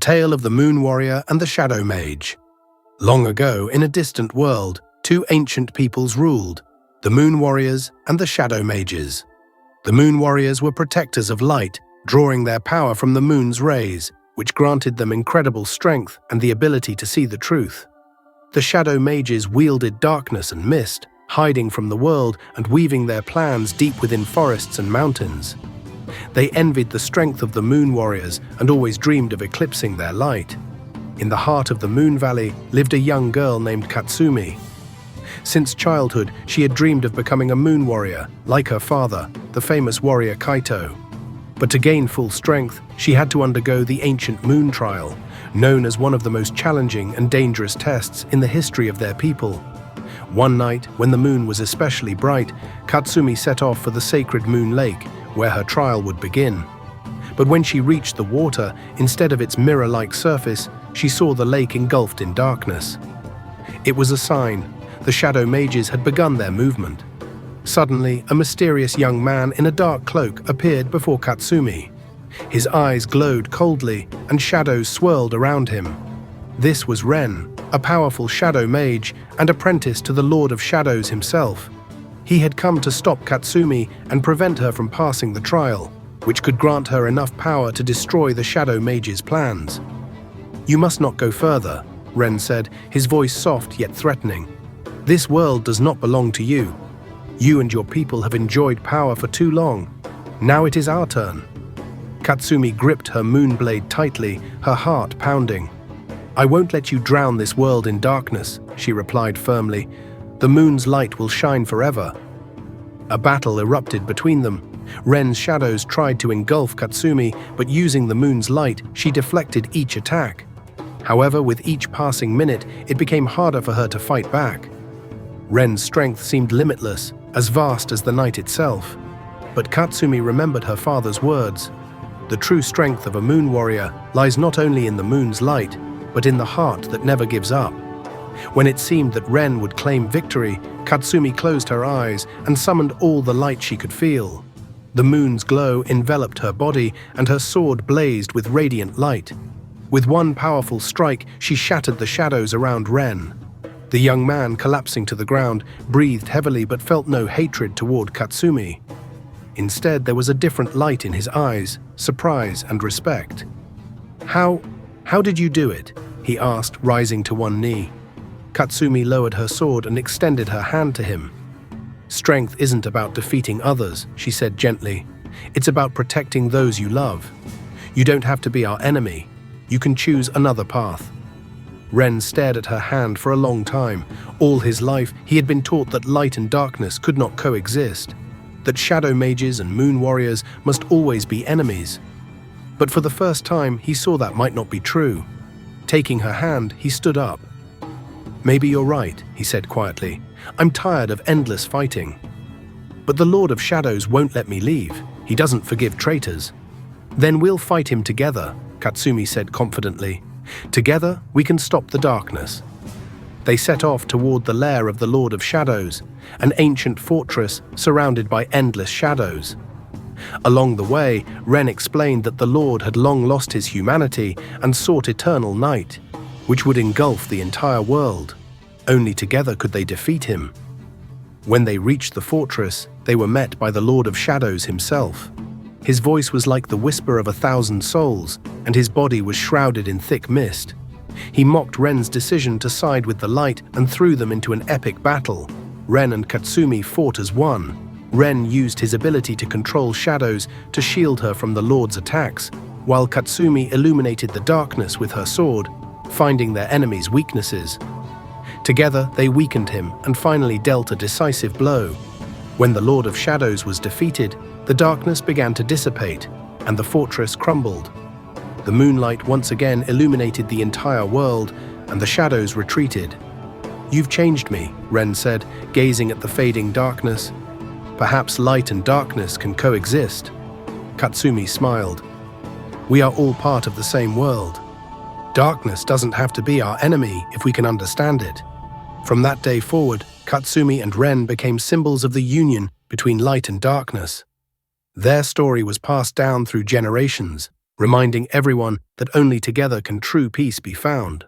tale of the Moon Warrior and the Shadow Mage. Long ago, in a distant world, two ancient peoples ruled, the Moon Warriors and the Shadow Mages. The Moon Warriors were protectors of light, drawing their power from the moon's rays, which granted them incredible strength and the ability to see the truth. The Shadow Mages wielded darkness and mist, hiding from the world and weaving their plans deep within forests and mountains. They envied the strength of the Moon Warriors and always dreamed of eclipsing their light. In the heart of the Moon Valley lived a young girl named Katsumi. Since childhood, she had dreamed of becoming a Moon Warrior, like her father, the famous warrior Kaito. But to gain full strength, she had to undergo the ancient Moon Trial, known as one of the most challenging and dangerous tests in the history of their people. One night, when the moon was especially bright, Katsumi set off for the sacred Moon Lake, where her trial would begin. But when she reached the water, instead of its mirror-like surface, she saw the lake engulfed in darkness. It was a sign. The Shadow Mages had begun their movement. Suddenly, a mysterious young man in a dark cloak appeared before Katsumi. His eyes glowed coldly, and shadows swirled around him. This was Ren, a powerful Shadow Mage and apprentice to the Lord of Shadows himself. He had come to stop Katsumi and prevent her from passing the trial, which could grant her enough power to destroy the Shadow Mage's plans. "You must not go further," Ren said, his voice soft yet threatening. "This world does not belong to you. You and your people have enjoyed power for too long. Now it is our turn." Katsumi gripped her moon blade tightly, her heart pounding. "I won't let you drown this world in darkness," she replied firmly. "The moon's light will shine forever." A battle erupted between them. Ren's shadows tried to engulf Katsumi, but using the moon's light, she deflected each attack. However, with each passing minute, it became harder for her to fight back. Ren's strength seemed limitless, as vast as the night itself. But Katsumi remembered her father's words. The true strength of a Moon Warrior lies not only in the moon's light, but in the heart that never gives up. When it seemed that Ren would claim victory, Katsumi closed her eyes and summoned all the light she could feel. The moon's glow enveloped her body, and her sword blazed with radiant light. With one powerful strike, she shattered the shadows around Ren. The young man, collapsing to the ground, breathed heavily but felt no hatred toward Katsumi. Instead, there was a different light in his eyes, surprise and respect. How did you do it?" he asked, rising to one knee. Katsumi lowered her sword and extended her hand to him. "Strength isn't about defeating others," she said gently. "It's about protecting those you love. You don't have to be our enemy. You can choose another path." Ren stared at her hand for a long time. All his life, he had been taught that light and darkness could not coexist, that Shadow Mages and Moon Warriors must always be enemies. But for the first time, he saw that might not be true. Taking her hand, he stood up. "Maybe you're right," he said quietly. "I'm tired of endless fighting. But the Lord of Shadows won't let me leave. He doesn't forgive traitors." "Then we'll fight him together," Katsumi said confidently. "Together, we can stop the darkness." They set off toward the lair of the Lord of Shadows, an ancient fortress surrounded by endless shadows. Along the way, Ren explained that the Lord had long lost his humanity and sought eternal night, which would engulf the entire world. Only together could they defeat him. When they reached the fortress, they were met by the Lord of Shadows himself. His voice was like the whisper of 1,000 souls, and his body was shrouded in thick mist. He mocked Ren's decision to side with the light and threw them into an epic battle. Ren and Katsumi fought as one. Ren used his ability to control shadows to shield her from the Lord's attacks, while Katsumi illuminated the darkness with her sword, finding their enemies' weaknesses. Together, they weakened him and finally dealt a decisive blow. When the Lord of Shadows was defeated, the darkness began to dissipate, and the fortress crumbled. The moonlight once again illuminated the entire world, and the shadows retreated. "You've changed me," Ren said, gazing at the fading darkness. "Perhaps light and darkness can coexist." Katsumi smiled. "We are all part of the same world. Darkness doesn't have to be our enemy if we can understand it." From that day forward, Katsumi and Ren became symbols of the union between light and darkness. Their story was passed down through generations, reminding everyone that only together can true peace be found.